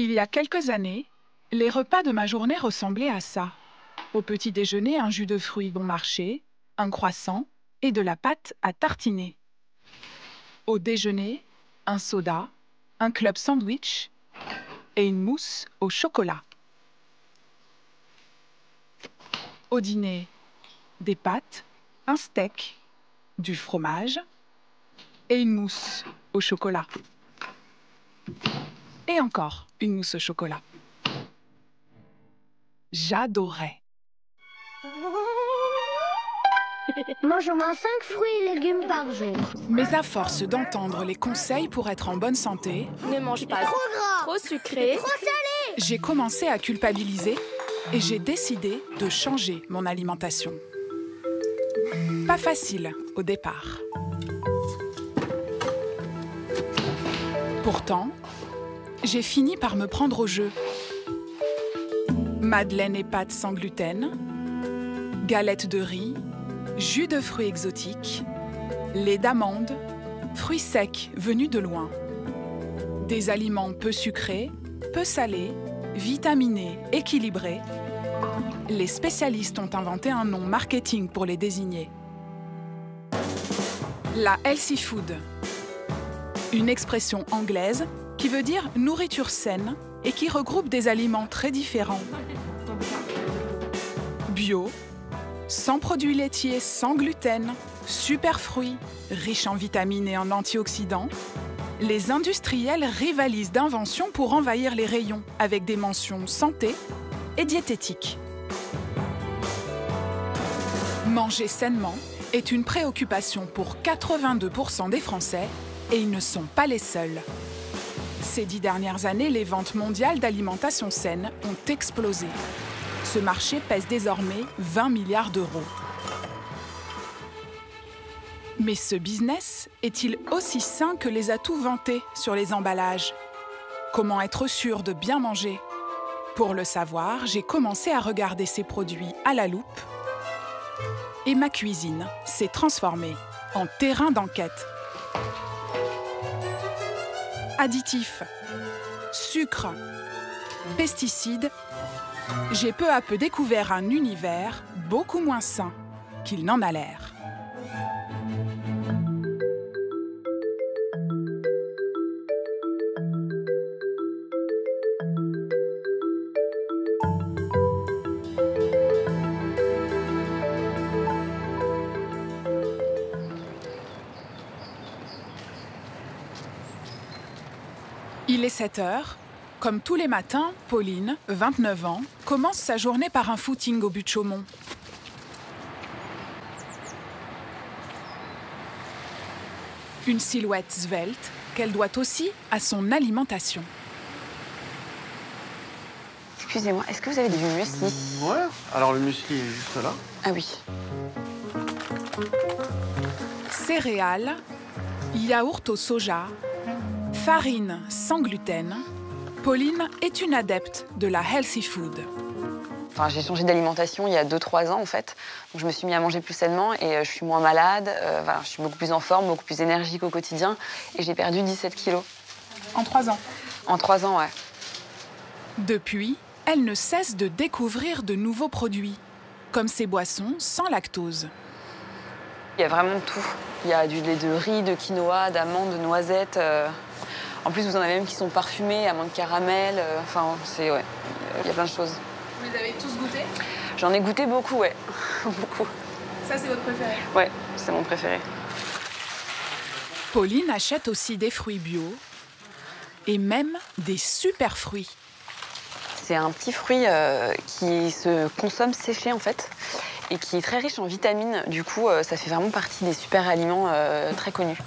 Il y a quelques années, les repas de ma journée ressemblaient à ça. Au petit déjeuner, un jus de fruits bon marché, un croissant et de la pâte à tartiner. Au déjeuner, un soda, un club sandwich et une mousse au chocolat. Au dîner, des pâtes, un steak, du fromage et une mousse au chocolat. Et encore une mousse au chocolat. J'adorais. Mange au moins 5 fruits et légumes par jour. Mais à force d'entendre les conseils pour être en bonne santé, Ne mange pas Trop gras, trop sucré. trop salé. j'ai commencé à culpabiliser et j'ai décidé de changer mon alimentation. Pas facile au départ. Pourtant, j'ai fini par me prendre au jeu. Madeleine et pâtes sans gluten, galettes de riz, jus de fruits exotiques, lait d'amande, fruits secs venus de loin. Des aliments peu sucrés, peu salés, vitaminés, équilibrés. Les spécialistes ont inventé un nom marketing pour les désigner. La healthy food. Une expression anglaise qui veut dire nourriture saine et qui regroupe des aliments très différents. Bio, sans produits laitiers, sans gluten, super fruits, riches en vitamines et en antioxydants, les industriels rivalisent d'inventions pour envahir les rayons avec des mentions santé et diététique. Manger sainement est une préoccupation pour 82% des Français et ils ne sont pas les seuls. Ces 10 dernières années, les ventes mondiales d'alimentation saine ont explosé. Ce marché pèse désormais 20 milliards d'euros. Mais ce business est-il aussi sain que les atouts vantés sur les emballages? Comment être sûr de bien manger? Pour le savoir, j'ai commencé à regarder ces produits à la loupe et ma cuisine s'est transformée en terrain d'enquête. Additifs, sucre, pesticides, j'ai peu à peu découvert un univers beaucoup moins sain qu'il n'en a l'air. Il est 7 heures. Comme tous les matins, Pauline, 29 ans, commence sa journée par un footing au but de Chaumont. Une silhouette svelte qu'elle doit aussi à son alimentation. Excusez-moi, est-ce que vous avez du muesli? Ouais, alors le muesli est juste là. Ah oui. Céréales, yaourt au soja, farine sans gluten, Pauline est une adepte de la healthy food. Enfin, j'ai changé d'alimentation il y a 2-3 ans en fait. Donc, je me suis mis à manger plus sainement et je suis moins malade. Voilà, je suis beaucoup plus en forme, beaucoup plus énergique au quotidien. Et j'ai perdu 17 kilos. En 3 ans. En 3 ans, ouais. Depuis, elle ne cesse de découvrir de nouveaux produits, comme ces boissons sans lactose. Il y a vraiment tout. Il y a du lait de riz, de quinoa, d'amandes, de noisettes. En plus, vous en avez même qui sont parfumés, amandes caramel. Enfin, c'est ouais. Il y a plein de choses. Vous les avez tous goûtés? J'en ai goûté beaucoup, ouais. Beaucoup. Ça, c'est votre préféré? Ouais, c'est mon préféré. Pauline achète aussi des fruits bio et même des super fruits. C'est un petit fruit qui se consomme séché en fait et qui est très riche en vitamines. Du coup, ça fait vraiment partie des super aliments très connus.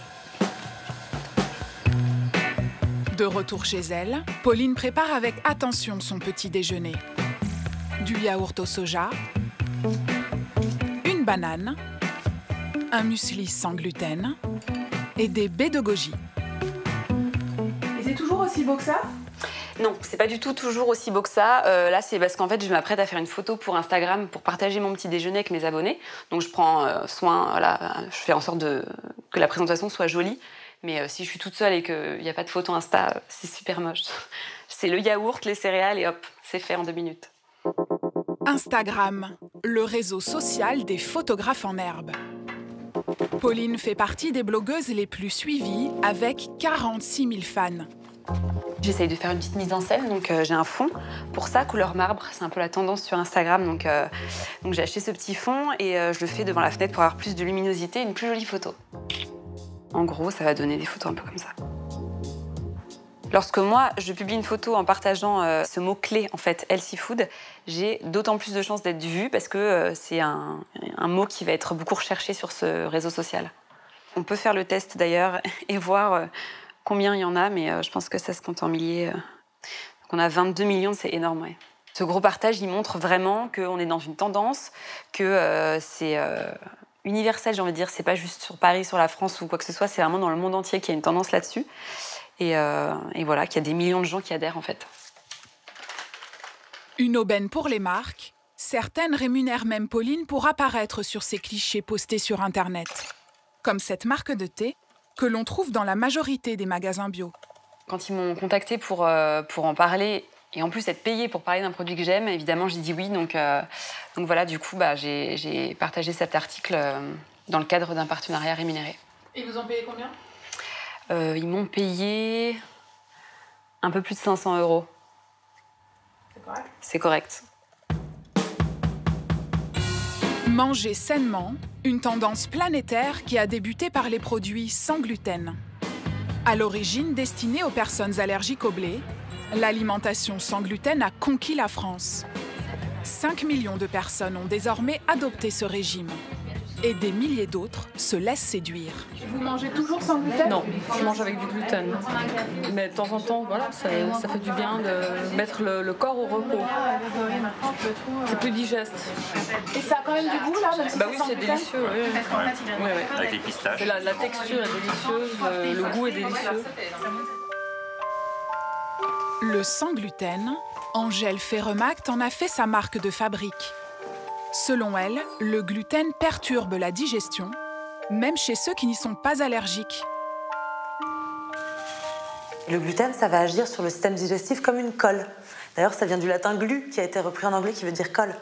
De retour chez elle, Pauline prépare avec attention son petit déjeuner. Du yaourt au soja, une banane, un muesli sans gluten et des baies de goji. Et c'est toujours aussi beau que ça? Non, c'est pas du tout toujours aussi beau que ça. Là, c'est parce qu'en fait, je m'apprête à faire une photo pour Instagram pour partager mon petit déjeuner avec mes abonnés. Donc, je prends soin, voilà, je fais en sorte que la présentation soit jolie. Mais si je suis toute seule et qu'il n'y a pas de photo Insta, c'est super moche. C'est le yaourt, les céréales et hop, c'est fait en 2 minutes. Instagram, le réseau social des photographes en herbe. Pauline fait partie des blogueuses les plus suivies avec 46 000 fans. J'essaye de faire une petite mise en scène, donc j'ai un fond pour ça, couleur marbre. C'est un peu la tendance sur Instagram, donc j'ai acheté ce petit fond et je le fais devant la fenêtre pour avoir plus de luminosité et une plus jolie photo. En gros, ça va donner des photos un peu comme ça. Lorsque moi, je publie une photo en partageant ce mot-clé, en fait, healthy food, j'ai d'autant plus de chances d'être vue parce que c'est un mot qui va être beaucoup recherché sur ce réseau social. On peut faire le test d'ailleurs et voir combien il y en a, mais je pense que ça se compte en milliers. Donc on a 22 millions, c'est énorme, ouais. Ce gros partage, il montre vraiment qu'on est dans une tendance, que c'est universel, j'ai envie de dire. C'est pas juste sur Paris, sur la France ou quoi que ce soit, c'est vraiment dans le monde entier qu'il y a une tendance là-dessus. Et voilà, qu'il y a des millions de gens qui adhèrent, en fait. Une aubaine pour les marques. Certaines rémunèrent même Pauline pour apparaître sur ces clichés postés sur Internet. Comme cette marque de thé que l'on trouve dans la majorité des magasins bio. Quand ils m'ont contactée pour en parler, et en plus être payée pour parler d'un produit que j'aime, évidemment, j'ai dit oui. Donc voilà, du coup, j'ai partagé cet article dans le cadre d'un partenariat rémunéré. Et vous en payez combien ? Ils m'ont payé un peu plus de 500 €. C'est correct ? C'est correct. Manger sainement, une tendance planétaire qui a débuté par les produits sans gluten. À l'origine destinée aux personnes allergiques au blé, l'alimentation sans gluten a conquis la France. 5 millions de personnes ont désormais adopté ce régime. Et des milliers d'autres se laissent séduire. Vous mangez toujours sans gluten ? Non, je mange avec du gluten. Mais de temps en temps, voilà, ça fait du bien de mettre le corps au repos. C'est plus digeste. Et ça a quand même du goût là, même si Bah c'est oui, sans c'est gluten. délicieux. Oui. Avec les pistaches. La texture est délicieuse, le goût est délicieux. Le sans gluten, Angèle Ferremact en a fait sa marque de fabrique. Selon elle, le gluten perturbe la digestion, même chez ceux qui n'y sont pas allergiques. Le gluten, ça va agir sur le système digestif comme une colle. D'ailleurs, ça vient du latin glu, qui a été repris en anglais, qui veut dire colle.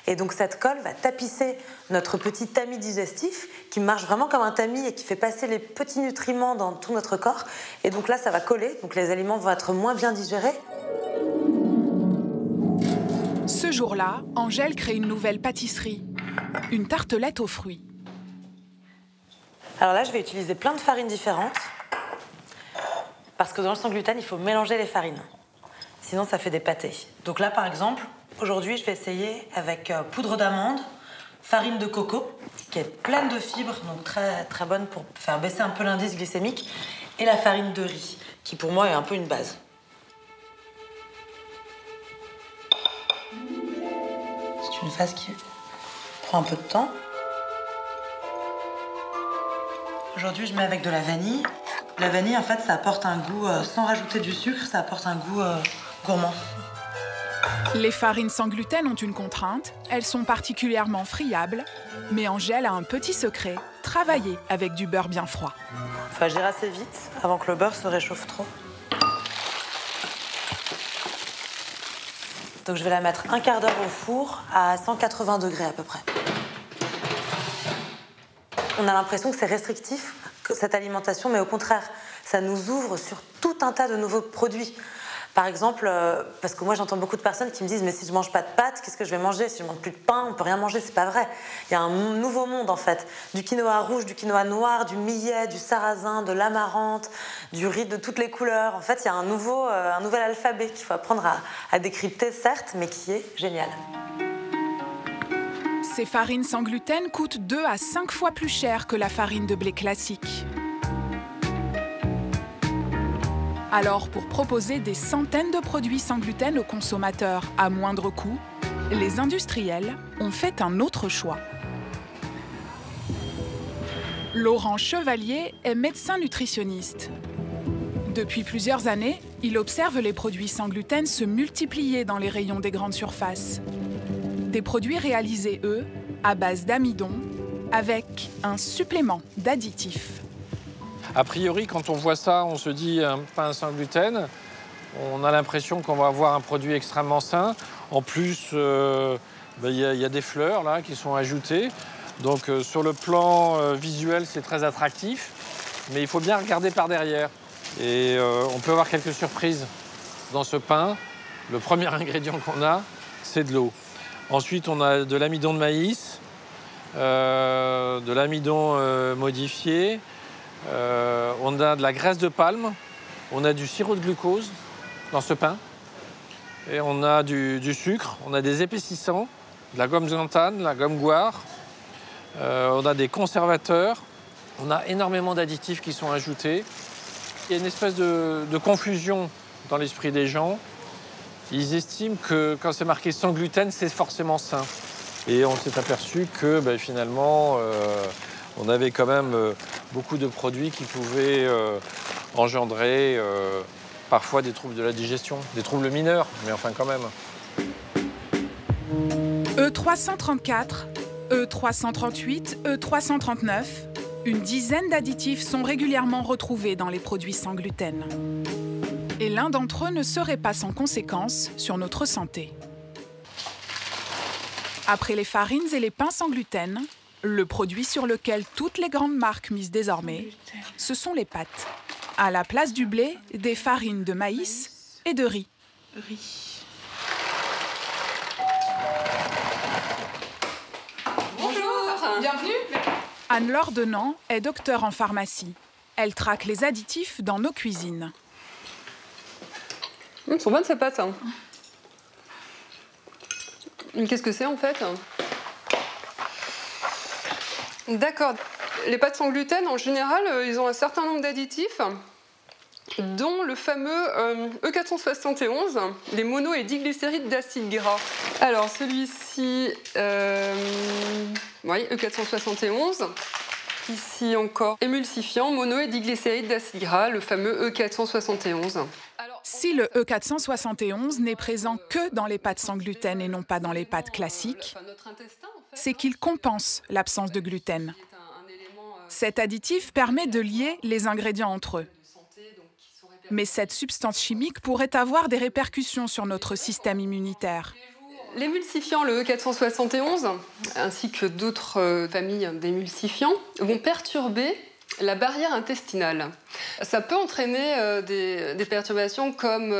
Et donc cette colle va tapisser notre petit tamis digestif, qui marche vraiment comme un tamis et qui fait passer les petits nutriments dans tout notre corps. Et donc là, ça va coller, donc les aliments vont être moins bien digérés. Ce jour-là, Angèle crée une nouvelle pâtisserie, une tartelette aux fruits. Alors là, je vais utiliser plein de farines différentes, parce que dans le sans gluten, il faut mélanger les farines. Sinon, ça fait des pâtés. Donc là, par exemple, aujourd'hui, je vais essayer avec poudre d'amande, farine de coco, qui est pleine de fibres, donc très, très bonne pour faire baisser un peu l'indice glycémique, et la farine de riz, qui pour moi est un peu une base. C'est une phase qui prend un peu de temps. Aujourd'hui, je mets avec de la vanille. La vanille, en fait, ça apporte un goût, sans rajouter du sucre, ça apporte un goût gourmand. Les farines sans gluten ont une contrainte, elles sont particulièrement friables, mais Angèle a un petit secret, travailler avec du beurre bien froid. Faut agir assez vite, avant que le beurre se réchauffe trop. Donc je vais la mettre un quart d'heure au four à 180 degrés à peu près. On a l'impression que c'est restrictif, cette alimentation, mais au contraire, ça nous ouvre sur tout un tas de nouveaux produits. Par exemple, parce que moi j'entends beaucoup de personnes qui me disent « mais si je mange pas de pâtes, qu'est-ce que je vais manger? Si je mange plus de pain, on peut rien manger », c'est pas vrai. Il y a un nouveau monde en fait. Du quinoa rouge, du quinoa noir, du millet, du sarrasin, de l'amarante, du riz de toutes les couleurs. En fait, il y a un nouvel alphabet qu'il faut apprendre à décrypter, certes, mais qui est génial. Ces farines sans gluten coûtent 2 à 5 fois plus cher que la farine de blé classique. Alors, pour proposer des centaines de produits sans gluten aux consommateurs à moindre coût, les industriels ont fait un autre choix. Laurent Chevalier est médecin nutritionniste. Depuis plusieurs années, il observe les produits sans gluten se multiplier dans les rayons des grandes surfaces. Des produits réalisés, eux, à base d'amidon, avec un supplément d'additifs. A priori, quand on voit ça, on se dit pain sans gluten. On a l'impression qu'on va avoir un produit extrêmement sain. En plus, il y a des fleurs là, qui sont ajoutées. Donc sur le plan visuel, c'est très attractif. Mais il faut bien regarder par derrière. Et on peut avoir quelques surprises. Dans ce pain, le premier ingrédient qu'on a, c'est de l'eau. Ensuite, on a de l'amidon de maïs, de l'amidon modifié. On a de la graisse de palme. On a du sirop de glucose dans ce pain. Et on a du sucre, on a des épaississants, de la gomme xanthane, de la gomme guar. On a des conservateurs. On a énormément d'additifs qui sont ajoutés. Il y a une espèce de confusion dans l'esprit des gens. Ils estiment que quand c'est marqué sans gluten, c'est forcément sain. Et on s'est aperçu que finalement, on avait quand même beaucoup de produits qui pouvaient engendrer parfois des troubles de la digestion, des troubles mineurs, mais enfin quand même. E334, E338, E339, une dizaine d'additifs sont régulièrement retrouvés dans les produits sans gluten. Et l'un d'entre eux ne serait pas sans conséquences sur notre santé. Après les farines et les pains sans gluten, le produit sur lequel toutes les grandes marques misent désormais, ce sont les pâtes. À la place du blé, des farines de maïs et de riz. Bonjour, bienvenue. Anne-Laure Denant est docteure en pharmacie. Elle traque les additifs dans nos cuisines. Elles sont bonnes ces pâtes. Hein. Qu'est-ce que c'est en fait? D'accord. Les pâtes sans gluten, en général, ils ont un certain nombre d'additifs, dont le fameux E471, les mono- et diglycérides d'acide gras. Alors celui-ci, oui, E471. Ici encore, émulsifiant, mono- et diglycérides d'acide gras, le fameux E471. Si le E471 n'est présent que dans les pâtes sans gluten et non pas dans les pâtes classiques, c'est qu'il compense l'absence de gluten. Cet additif permet de lier les ingrédients entre eux. Mais cette substance chimique pourrait avoir des répercussions sur notre système immunitaire. L'émulsifiant, le E471, ainsi que d'autres familles d'émulsifiants, vont perturber la barrière intestinale. Ça peut entraîner des perturbations comme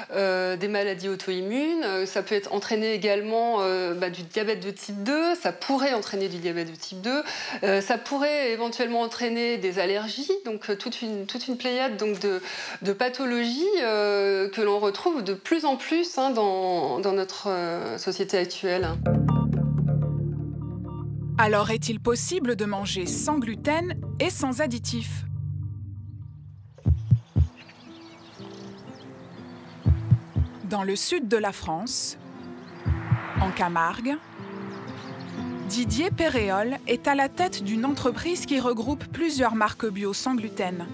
des maladies auto-immunes, ça peut entraîner également du diabète de type 2, ça pourrait entraîner du diabète de type 2, ça pourrait éventuellement entraîner des allergies, donc toute une pléiade donc, de pathologies que l'on retrouve de plus en plus dans notre société actuelle. Alors est-il possible de manger sans gluten et sans additifs? Dans le sud de la France, en Camargue, Didier Péréol est à la tête d'une entreprise qui regroupe plusieurs marques bio sans gluten.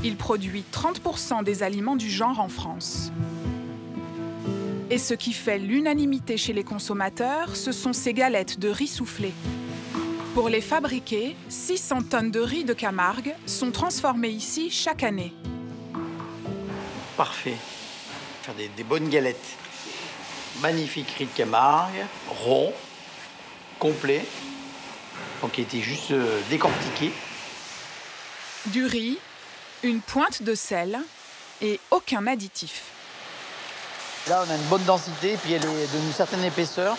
Il produit 30% des aliments du genre en France. Et ce qui fait l'unanimité chez les consommateurs, ce sont ces galettes de riz soufflé. Pour les fabriquer, 600 tonnes de riz de Camargue sont transformées ici chaque année. Parfait. Faire des bonnes galettes. Magnifique riz de Camargue, rond, complet, donc qui était juste décortiqué. Du riz, une pointe de sel et aucun additif. Là, on a une bonne densité, puis elle est d'une certaine épaisseur,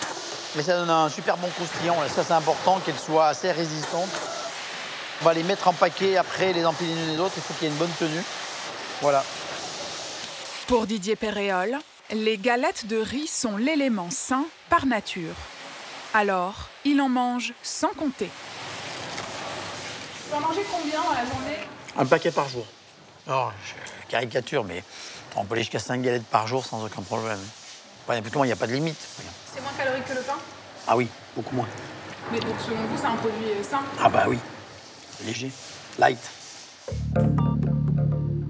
mais ça donne un super bon croustillant. Ça, c'est important qu'elle soit assez résistante. On va les mettre en paquet, après les empiler les unes les autres. Il faut qu'il y ait une bonne tenue. Voilà. Pour Didier Péréol, les galettes de riz sont l'élément sain par nature. Alors, il en mange sans compter. Tu vas manger combien dans la journée? Un paquet par jour. Alors, je caricature, mais on peut aller jusqu'à 5 galettes par jour sans aucun problème. Plutôt, il n'y a pas de limite. C'est moins calorique que le pain? Ah oui, beaucoup moins. Mais donc selon vous, c'est un produit sain? Ah bah oui, léger, light.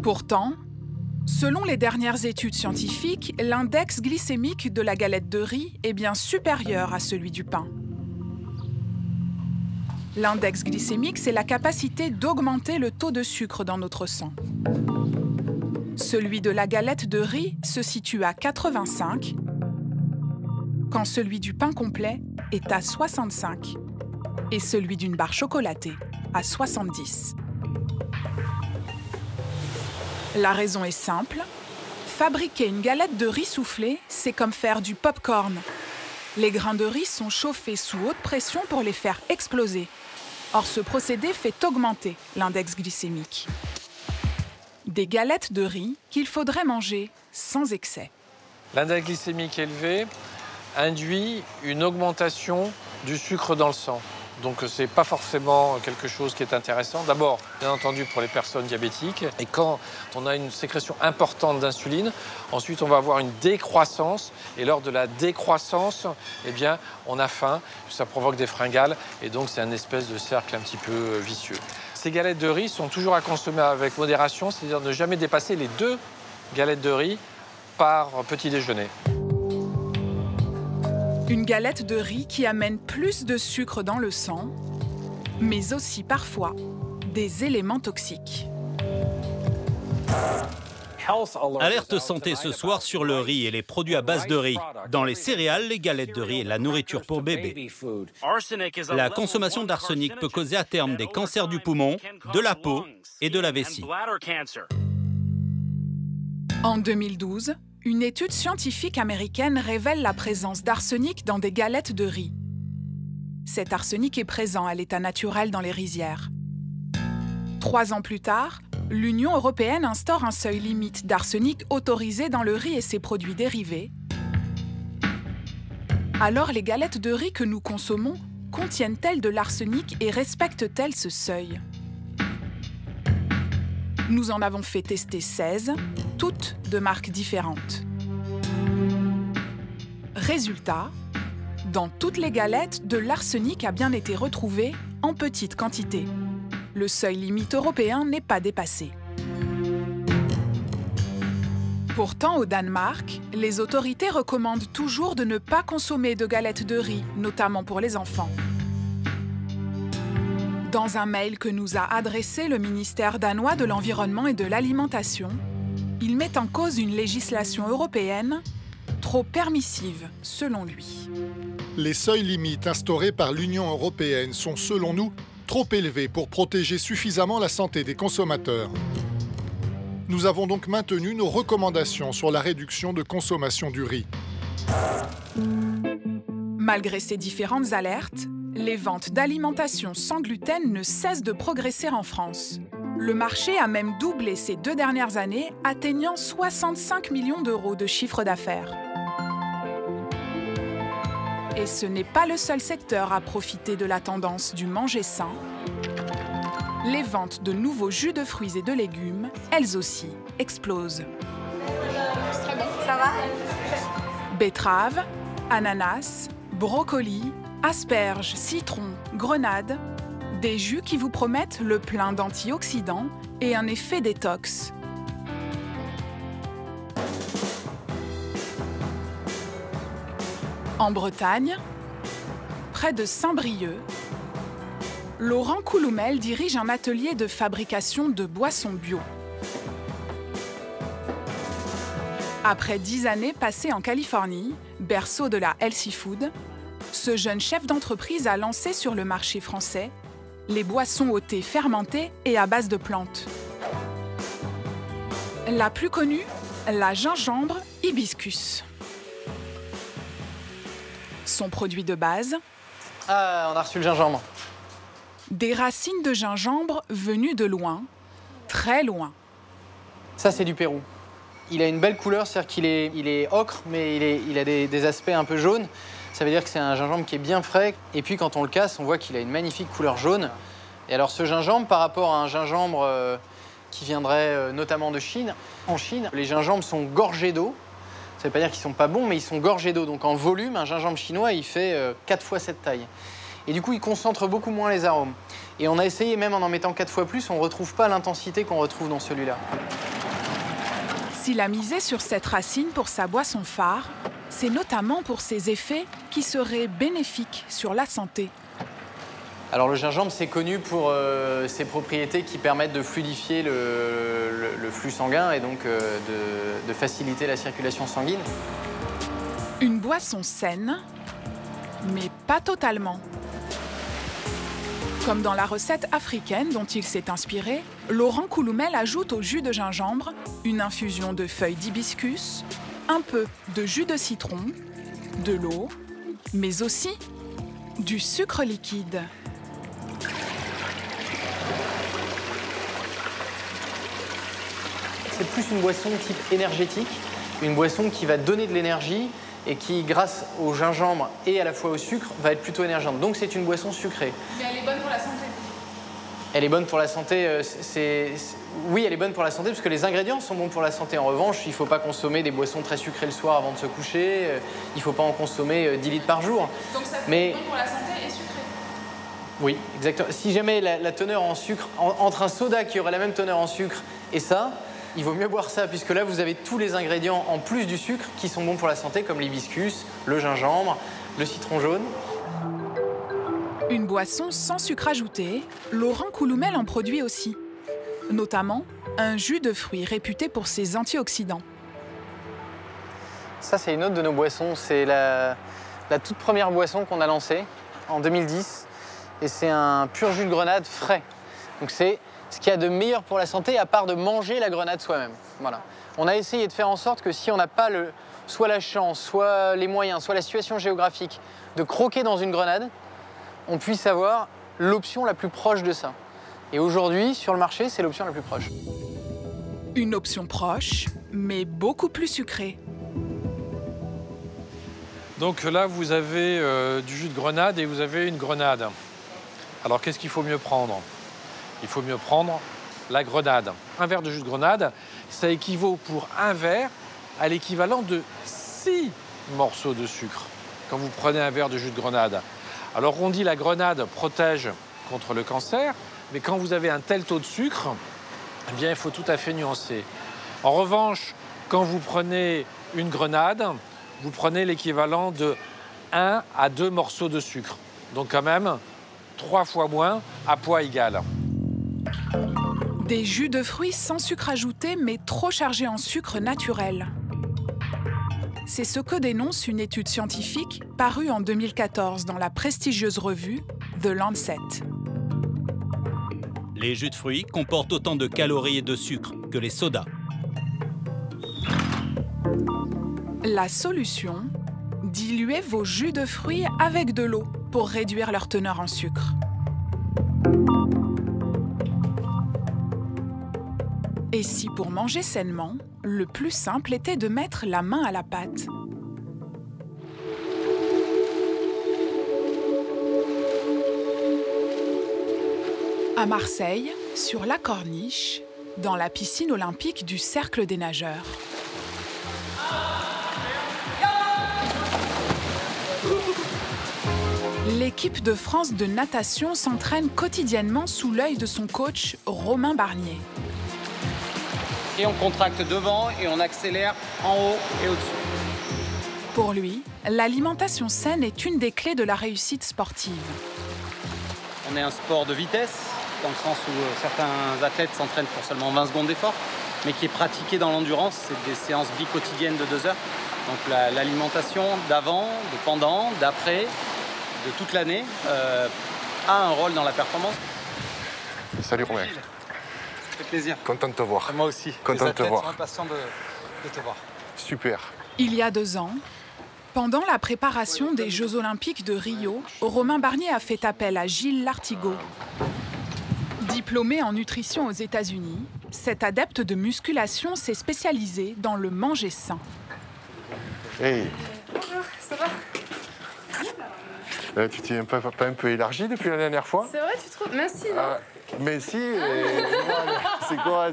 Pourtant, selon les dernières études scientifiques, l'index glycémique de la galette de riz est bien supérieur à celui du pain. L'index glycémique, c'est la capacité d'augmenter le taux de sucre dans notre sang. Celui de la galette de riz se situe à 85, quand celui du pain complet est à 65 et celui d'une barre chocolatée à 70. La raison est simple. Fabriquer une galette de riz soufflée, c'est comme faire du pop-corn. Les grains de riz sont chauffés sous haute pression pour les faire exploser. Or, ce procédé fait augmenter l'index glycémique. Des galettes de riz qu'il faudrait manger sans excès. L'index glycémique élevé induit une augmentation du sucre dans le sang. Donc ce n'est pas forcément quelque chose qui est intéressant. D'abord, bien entendu, pour les personnes diabétiques. Et quand on a une sécrétion importante d'insuline, ensuite on va avoir une décroissance. Et lors de la décroissance, eh bien, on a faim, ça provoque des fringales. Et donc c'est une espèce de cercle un petit peu vicieux. Ces galettes de riz sont toujours à consommer avec modération, c'est-à-dire ne jamais dépasser les 2 galettes de riz par petit déjeuner. Une galette de riz qui amène plus de sucre dans le sang, mais aussi parfois des éléments toxiques. Alerte santé ce soir sur le riz et les produits à base de riz. Dans les céréales, les galettes de riz et la nourriture pour bébés. La consommation d'arsenic peut causer à terme des cancers du poumon, de la peau et de la vessie. En 2012, une étude scientifique américaine révèle la présence d'arsenic dans des galettes de riz. Cet arsenic est présent à l'état naturel dans les rizières. 3 ans plus tard, l'Union européenne instaure un seuil limite d'arsenic autorisé dans le riz et ses produits dérivés. Alors les galettes de riz que nous consommons contiennent-elles de l'arsenic et respectent-elles ce seuil? Nous en avons fait tester 16, toutes de marques différentes. Résultat, dans toutes les galettes, de l'arsenic a bien été retrouvé en petite quantité. Le seuil limite européen n'est pas dépassé. Pourtant, au Danemark, les autorités recommandent toujours de ne pas consommer de galettes de riz, notamment pour les enfants. Dans un mail que nous a adressé le ministère danois de l'Environnement et de l'Alimentation, il met en cause une législation européenne trop permissive, selon lui. Les seuils limites instaurés par l'Union européenne sont, selon nous, trop élevés pour protéger suffisamment la santé des consommateurs. Nous avons donc maintenu nos recommandations sur la réduction de consommation du riz. Malgré ces différentes alertes, les ventes d'alimentation sans gluten ne cessent de progresser en France. Le marché a même doublé ces 2 dernières années, atteignant 65 millions d'euros de chiffre d'affaires. Et ce n'est pas le seul secteur à profiter de la tendance du manger sain. Les ventes de nouveaux jus de fruits et de légumes, elles aussi, explosent. C'est très bon. Ça va? Betteraves, ananas, brocolis, asperges, citrons, grenades, des jus qui vous promettent le plein d'antioxydants et un effet détox. En Bretagne, près de Saint-Brieuc, Laurent Couloumel dirige un atelier de fabrication de boissons bio. Après 10 années passées en Californie, berceau de la healthy food, ce jeune chef d'entreprise a lancé sur le marché français les boissons au thé fermenté et à base de plantes. La plus connue, la gingembre hibiscus. Son produit de base, Ah, on a reçu le gingembre. des racines de gingembre venues de loin, très loin. Ça, c'est du Pérou. Il a une belle couleur, c'est-à-dire qu'il est ocre, mais il a des aspects un peu jaunes. Ça veut dire que c'est un gingembre qui est bien frais. Et puis, quand on le casse, on voit qu'il a une magnifique couleur jaune. Et alors, ce gingembre, par rapport à un gingembre qui viendrait notamment de Chine, en Chine, les gingembres sont gorgés d'eau. Ça ne veut pas dire qu'ils ne sont pas bons, mais ils sont gorgés d'eau. Donc, en volume, un gingembre chinois, il fait 4 fois cette taille. Et du coup, il concentre beaucoup moins les arômes. Et on a essayé, même en mettant 4 fois plus, on ne retrouve pas l'intensité qu'on retrouve dans celui-là. S'il a misé sur cette racine pour sa boisson phare, c'est notamment pour ses effets qui seraient bénéfiques sur la santé. Alors le gingembre, c'est connu pour ses propriétés qui permettent de fluidifier le flux sanguin et donc de faciliter la circulation sanguine. Une boisson saine, mais pas totalement. Comme dans la recette africaine dont il s'est inspiré, Laurent Couloumel ajoute au jus de gingembre une infusion de feuilles d'hibiscus, un peu de jus de citron, de l'eau, mais aussi du sucre liquide. C'est plus une boisson type énergétique, une boisson qui va donner de l'énergie et qui, grâce au gingembre et à la fois au sucre, va être plutôt énergisante. Donc c'est une boisson sucrée. Mais elle est bonne pour la santé. Elle est bonne pour la santé, oui, elle est bonne pour la santé parce que les ingrédients sont bons pour la santé. En revanche, il ne faut pas consommer des boissons très sucrées le soir avant de se coucher. Il ne faut pas en consommer 10 litres par jour. Donc ça peut être bon pour la santé et sucré. Oui, exactement. Si jamais la teneur en sucre, entre un soda qui aurait la même teneur en sucre et ça, il vaut mieux boire ça, puisque là, vous avez tous les ingrédients en plus du sucre qui sont bons pour la santé, comme l'hibiscus, le gingembre, le citron jaune. Une boisson sans sucre ajouté, Laurent Couloumel en produit aussi. Notamment un jus de fruits réputé pour ses antioxydants. Ça, c'est une autre de nos boissons. C'est la toute première boisson qu'on a lancée en 2010. Et c'est un pur jus de grenade frais. Donc c'est ce qu'il y a de meilleur pour la santé, à part de manger la grenade soi-même. Voilà. On a essayé de faire en sorte que si on n'a pas soit la chance, soit les moyens, soit la situation géographique de croquer dans une grenade, on puisse avoir l'option la plus proche de ça. Et aujourd'hui, sur le marché, c'est l'option la plus proche. Une option proche, mais beaucoup plus sucrée. Donc là, vous avez du jus de grenade et vous avez une grenade. Alors, qu'est-ce qu'il faut mieux prendre? Il faut mieux prendre la grenade. Un verre de jus de grenade, ça équivaut pour un verre à l'équivalent de 6 morceaux de sucre quand vous prenez un verre de jus de grenade. Alors, on dit la grenade protège contre le cancer, mais quand vous avez un tel taux de sucre, eh bien, il faut tout à fait nuancer. En revanche, quand vous prenez une grenade, vous prenez l'équivalent de 1 à 2 morceaux de sucre. Donc quand même, 3 fois moins à poids égal. Des jus de fruits sans sucre ajouté, mais trop chargés en sucre naturel. C'est ce que dénonce une étude scientifique parue en 2014 dans la prestigieuse revue The Lancet. Les jus de fruits comportent autant de calories et de sucre que les sodas. La solution, diluez vos jus de fruits avec de l'eau pour réduire leur teneur en sucre. Et si pour manger sainement, le plus simple était de mettre la main à la pâte. À Marseille, sur la Corniche, dans la piscine olympique du Cercle des nageurs. L'équipe de France de natation s'entraîne quotidiennement sous l'œil de son coach Romain Barnier. Et on contracte devant et on accélère en haut et au-dessus. Pour lui, l'alimentation saine est une des clés de la réussite sportive. On est un sport de vitesse, dans le sens où certains athlètes s'entraînent pour seulement 20 secondes d'effort, mais qui est pratiqué dans l'endurance. C'est des séances bi-quotidiennes de 2 heures. Donc l'alimentation d'avant, de pendant, d'après, de toute l'année, a un rôle dans la performance. Salut Romain. Ça fait plaisir. Content de te voir. Moi aussi. Content de te voir. Les athlètes sont impatients de te voir. Super. Il y a 2 ans, pendant la préparation des Jeux Olympiques de Rio, Romain Barnier a fait appel à Gilles Lartigot. Diplômé en nutrition aux États-Unis, cet adepte de musculation s'est spécialisé dans le manger sain. Hey. Bonjour, ça va? Tu t'es pas un peu élargi depuis la dernière fois? C'est vrai, tu trouves? Merci, non? Mais si, c'est quoi?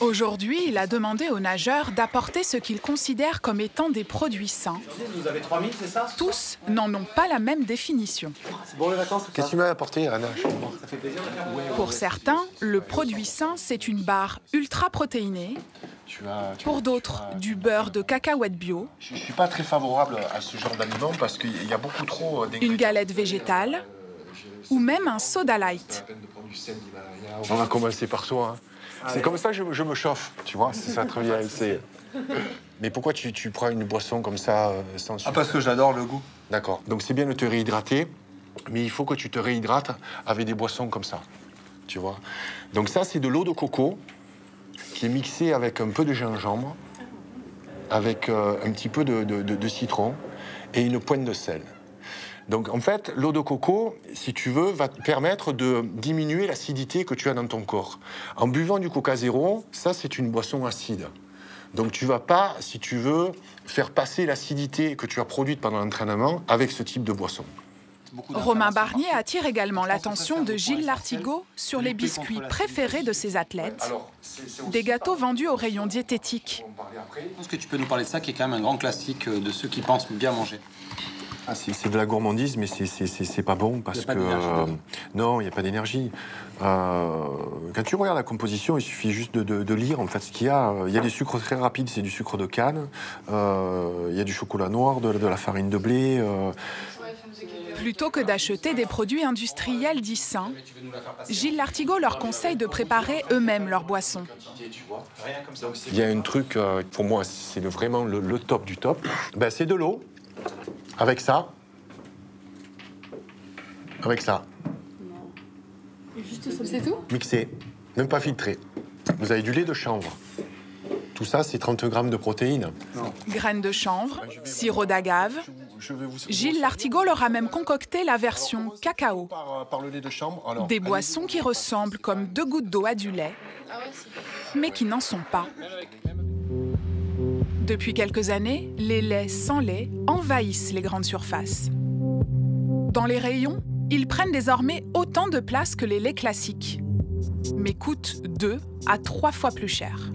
Aujourd'hui, il a demandé aux nageurs d'apporter ce qu'ils considèrent comme étant des produits sains. Vous avez 3000, c'est ça? Tous n'en ont pas la même définition. C'est bon les vacances? Qu'est-ce que tu m'as apporté, Anna? Ça fait plaisir. Pour certains, le produit sain, c'est une barre ultra protéinée. Pour d'autres, du beurre de cacahuète bio. Je ne suis pas très favorable à ce genre d'aliments parce qu'il y a beaucoup trop d'ingrédients. Une galette végétale. ou même un soda light. On va commencer par toi. Hein. C'est comme ça que je me chauffe, tu vois, c'est ça très bien. Mais pourquoi tu prends une boisson comme ça sans sucre? Parce que j'adore le goût. D'accord. Donc c'est bien de te réhydrater, mais il faut que tu te réhydrates avec des boissons comme ça, tu vois. Donc ça, c'est de l'eau de coco qui est mixée avec un peu de gingembre, avec un petit peu de citron et une pointe de sel. Donc en fait, l'eau de coco, si tu veux, va te permettre de diminuer l'acidité que tu as dans ton corps. En buvant du Coca Zéro, ça c'est une boisson acide. Donc tu vas pas, si tu veux, faire passer l'acidité que tu as produite pendant l'entraînement avec ce type de boisson. Romain Barnier attire également l'attention de Gilles Lartigot sur les biscuits préférés de ses athlètes, des gâteaux vendus au rayon diététique. Je pense que tu peux nous parler de ça, qui est quand même un grand classique de ceux qui pensent bien manger. Ah, c'est de la gourmandise, mais c'est pas bon parce que non, il n'y a pas d'énergie. Quand tu regardes la composition, il suffit juste de lire en fait ce qu'il y a. Il y a des sucres très rapides, c'est du sucre de canne. Il y a du chocolat noir, de la farine de blé. Plutôt que d'acheter des produits industriels dits sains, Gilles Lartigot leur conseille de préparer eux-mêmes leurs boissons. Il y a un truc, pour moi, c'est vraiment le top du top. Ben, c'est de l'eau, avec ça. Avec ça. C'est tout? Mixé, même pas filtré. Vous avez du lait de chanvre. Tout ça, c'est 30 grammes de protéines. Graines de chanvre, sirop d'agave. Gilles Lartigot leur a même concocté la version cacao. Par le lait de chanvre. Alors, des boissons qui ressemblent comme 2 gouttes d'eau à du lait, mais qui n'en sont pas. Depuis quelques années, les laits sans lait envahissent les grandes surfaces. Dans les rayons, ils prennent désormais autant de place que les laits classiques, mais coûtent 2 à 3 fois plus cher.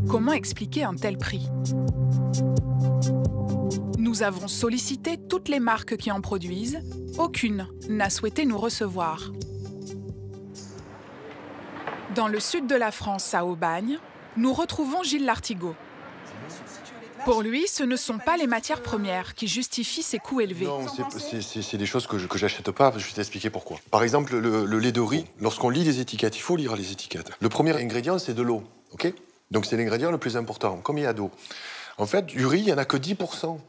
Comment expliquer un tel prix? Nous avons sollicité toutes les marques qui en produisent. Aucune n'a souhaité nous recevoir. Dans le sud de la France, à Aubagne, nous retrouvons Gilles Lartigot. Pour lui, ce ne sont pas les matières premières qui justifient ces coûts élevés. Non, c'est des choses que j'achète pas. Je vais t'expliquer pourquoi. Par exemple, le lait de riz, lorsqu'on lit les étiquettes, il faut lire les étiquettes. Le premier ingrédient, c'est de l'eau, ok? Donc c'est l'ingrédient le plus important. Combien il y a d'eau? En fait, du riz, il n'y en a que 10%.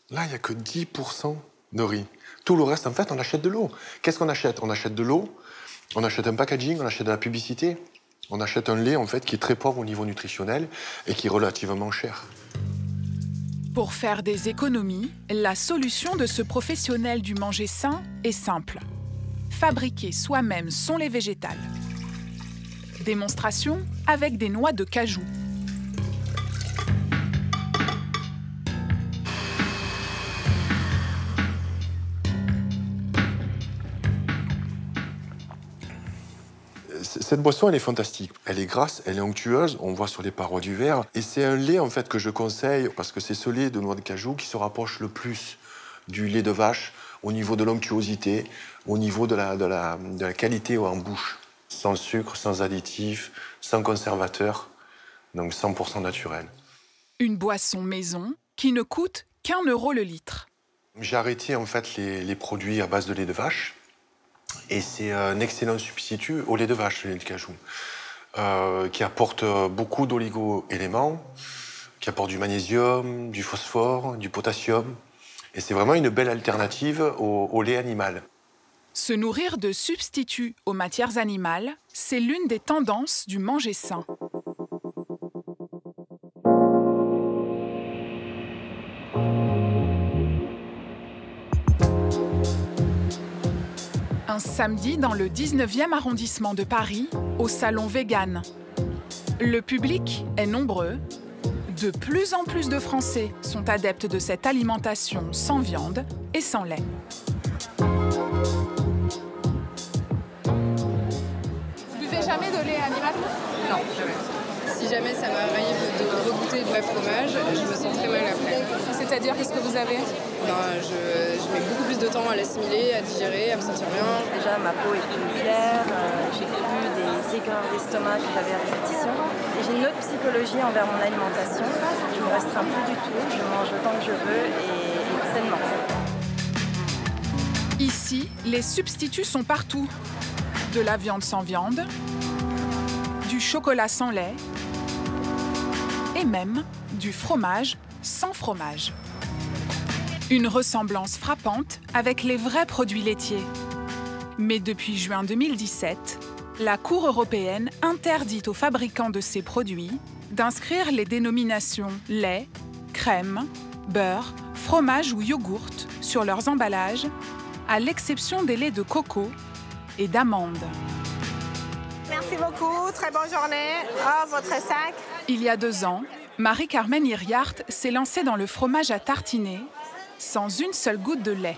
Là, il n'y a que 10% de riz. Tout le reste, en fait, on achète de l'eau. Qu'est-ce qu'on achète? On achète de l'eau, on achète un packaging, on achète de la publicité. On achète un lait, en fait, qui est très pauvre au niveau nutritionnel et qui est relativement cher. Pour faire des économies, la solution de ce professionnel du manger sain est simple. Fabriquer soi-même son lait végétal. Démonstration avec des noix de cajou. Cette boisson, elle est fantastique. Elle est grasse, elle est onctueuse, on voit sur les parois du verre. Et c'est un lait, en fait, que je conseille parce que c'est ce lait de noix de cajou qui se rapproche le plus du lait de vache au niveau de l'onctuosité, au niveau de la qualité en bouche. Sans sucre, sans additifs, sans conservateur, donc 100% naturel. Une boisson maison qui ne coûte qu'1 € le litre. J'ai arrêté, en fait, les produits à base de lait de vache. Et c'est un excellent substitut au lait de vache, le lait de cajou, qui apporte beaucoup d'oligo-éléments, qui apporte du magnésium, du phosphore, du potassium. Et c'est vraiment une belle alternative au lait animal. Se nourrir de substituts aux matières animales, c'est l'une des tendances du manger sain. Un samedi dans le 19e arrondissement de Paris, au salon Vegan. Le public est nombreux. De plus en plus de Français sont adeptes de cette alimentation sans viande et sans lait. Vous buvez jamais de lait animal? Non, jamais. Si jamais ça m'arrive de regoûter de vrai fromage, je me sens très mal après. C'est-à-dire, qu'est-ce que vous avez? Je mets beaucoup plus de temps à l'assimiler, à digérer, à me sentir bien. Déjà, ma peau est plus claire, j'ai plus des aigreurs d'estomac que j'avais à répétition. Et j'ai une autre psychologie envers mon alimentation. Je ne me restreins plus du tout, je mange autant que je veux et sainement. Ici, Ici, les substituts sont partout. De la viande sans viande, du chocolat sans lait et même du fromage sans fromage. Une ressemblance frappante avec les vrais produits laitiers. Mais depuis juin 2017, la Cour européenne interdit aux fabricants de ces produits d'inscrire les dénominations lait, crème, beurre, fromage ou yogourt sur leurs emballages, à l'exception des laits de coco et d'amande. Merci beaucoup, très bonne journée. Oh, votre sac. Il y a 2 ans, Marie-Carmen Hiriart s'est lancée dans le fromage à tartiner sans une seule goutte de lait.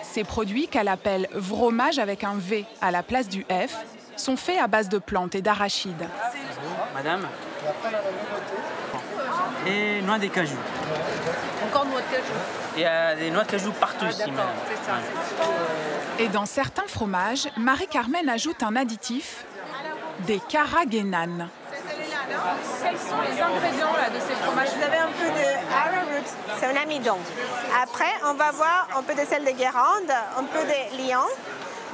Ces produits, qu'elle appelle vromage avec un V à la place du F, sont faits à base de plantes et d'arachides. Madame. Et noix de cajou. Encore noix de cajou. Il y a des noix de cajou partout ici, madame. C'est ça. Et dans certains fromages, Marie-Carmen ajoute un additif, des carragénanes. Quels sont les ingrédients là, de ces fromages? Vous avez un peu de arrowroot, c'est un amidon. Après, on va voir un peu de sel de Guérande, un peu de lion,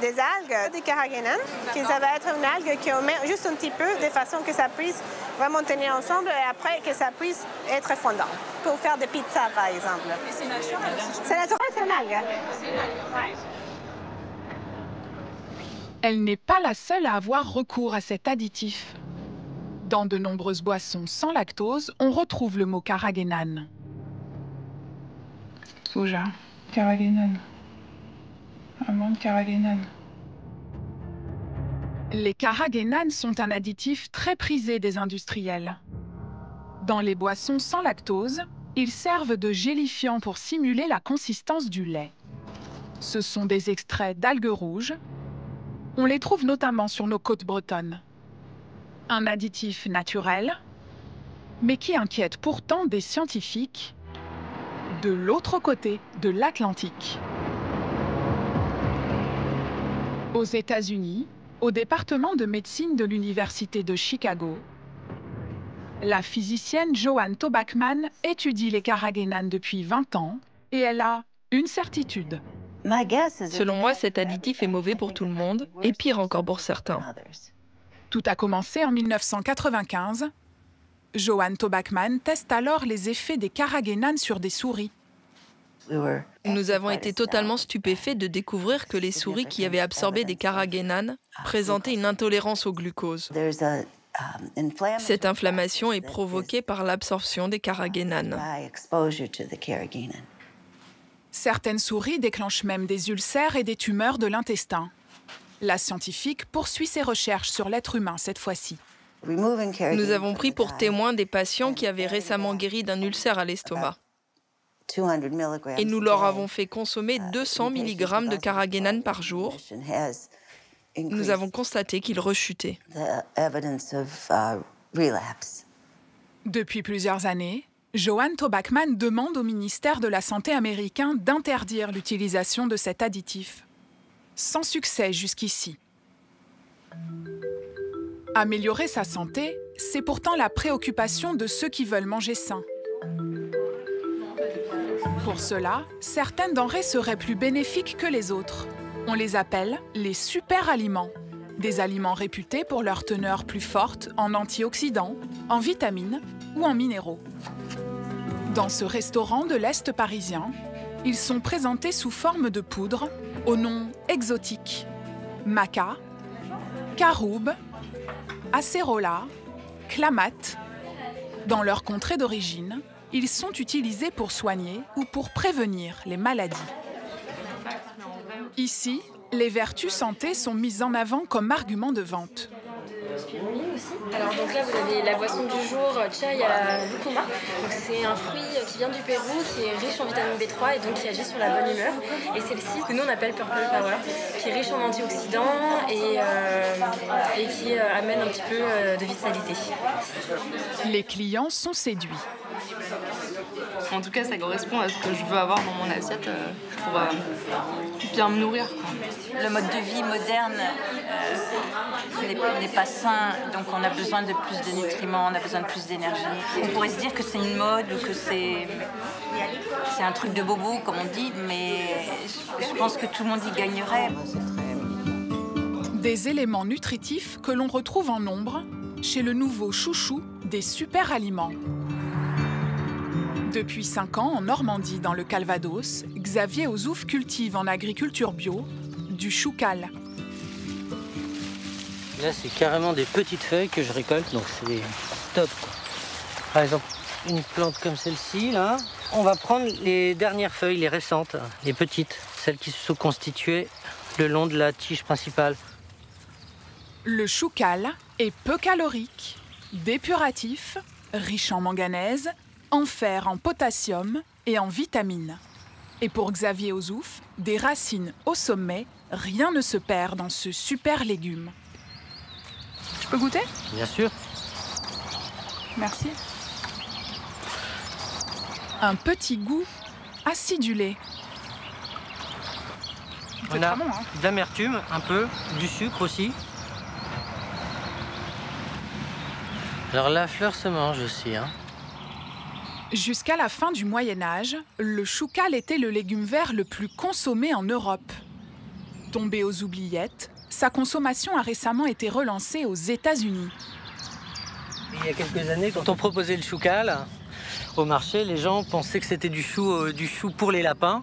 des algues, des carragénanes, ça va être une algue qu'on met juste un petit peu de façon que ça puisse vraiment tenir ensemble et après que ça puisse être fondant. Pour faire des pizzas, par exemple. Et c'est naturel? C'est naturel, c'est une algue. Elle n'est pas la seule à avoir recours à cet additif. Dans de nombreuses boissons sans lactose, on retrouve le mot carragénane. Soja, carragénane. Amande, carragénane. Les carragénanes sont un additif très prisé des industriels. Dans les boissons sans lactose, ils servent de gélifiant pour simuler la consistance du lait. Ce sont des extraits d'algues rouges. On les trouve notamment sur nos côtes bretonnes. Un additif naturel, mais qui inquiète pourtant des scientifiques de l'autre côté de l'Atlantique. Aux États-Unis, au département de médecine de l'Université de Chicago, la physicienne Joanne Tobacman étudie les carragénanes depuis 20 ans et elle a une certitude. Selon moi, cet additif est mauvais pour tout le monde et pire encore pour certains. Tout a commencé en 1995. Joanne Tobacman teste alors les effets des carragénanes sur des souris. Nous avons été totalement stupéfaits de découvrir que les souris qui avaient absorbé des carragénanes présentaient une intolérance au glucose. Cette inflammation est provoquée par l'absorption des carragénanes. Certaines souris déclenchent même des ulcères et des tumeurs de l'intestin. La scientifique poursuit ses recherches sur l'être humain cette fois-ci. Nous avons pris pour témoins des patients qui avaient récemment guéri d'un ulcère à l'estomac. Et nous leur avons fait consommer 200 mg de carragénane par jour. Nous avons constaté qu'ils rechutaient. Depuis plusieurs années, Joanne Tobacman demande au ministère de la Santé américain d'interdire l'utilisation de cet additif. Sans succès jusqu'ici. Améliorer sa santé, c'est pourtant la préoccupation de ceux qui veulent manger sain. Pour cela, certaines denrées seraient plus bénéfiques que les autres. On les appelle les super-aliments, des aliments réputés pour leur teneur plus forte en antioxydants, en vitamines ou en minéraux. Dans ce restaurant de l'Est parisien, ils sont présentés sous forme de poudre au nom exotique, maca, caroube, acérola, clamato. Dans leur contrée d'origine, ils sont utilisés pour soigner ou pour prévenir les maladies. Ici, les vertus santé sont mises en avant comme argument de vente. Alors donc là vous avez la boisson du jour, chai à la lucuma. C'est un fruit qui vient du Pérou, qui est riche en vitamine B3 et donc qui agit sur la bonne humeur. Et celle-ci que nous on appelle Purple Power, qui est riche en antioxydants et qui amène un petit peu de vitalité. Les clients sont séduits. En tout cas, ça correspond à ce que je veux avoir dans mon assiette pour bien me nourrir, quoi. Le mode de vie moderne n'est pas sain, donc on a besoin de plus de nutriments, on a besoin de plus d'énergie. On pourrait se dire que c'est une mode ou que c'est un truc de bobo, comme on dit, mais je pense que tout le monde y gagnerait. Des éléments nutritifs que l'on retrouve en nombre chez le nouveau chouchou des super aliments. Depuis 5 ans, en Normandie, dans le Calvados, Xavier Ozouf cultive en agriculture bio du choucal. Là, c'est carrément des petites feuilles que je récolte, donc c'est top. Par exemple, une plante comme celle-ci, là, on va prendre les dernières feuilles, les récentes, les petites, celles qui se sont constituées le long de la tige principale. Le choucal est peu calorique, dépuratif, riche en manganèse, en fer, en potassium et en vitamines. Et pour Xavier Ozouf, des racines au sommet, rien ne se perd dans ce super légume. Je peux goûter? Bien sûr. Merci. Un petit goût acidulé. On a de l'amertume, un peu, du sucre aussi. Alors la fleur se mange aussi, hein. Jusqu'à la fin du Moyen-Âge, le choucal était le légume vert le plus consommé en Europe. Tombé aux oubliettes, sa consommation a récemment été relancée aux États-Unis. Il y a quelques années, quand on proposait le choucal au marché, les gens pensaient que c'était du chou pour les lapins.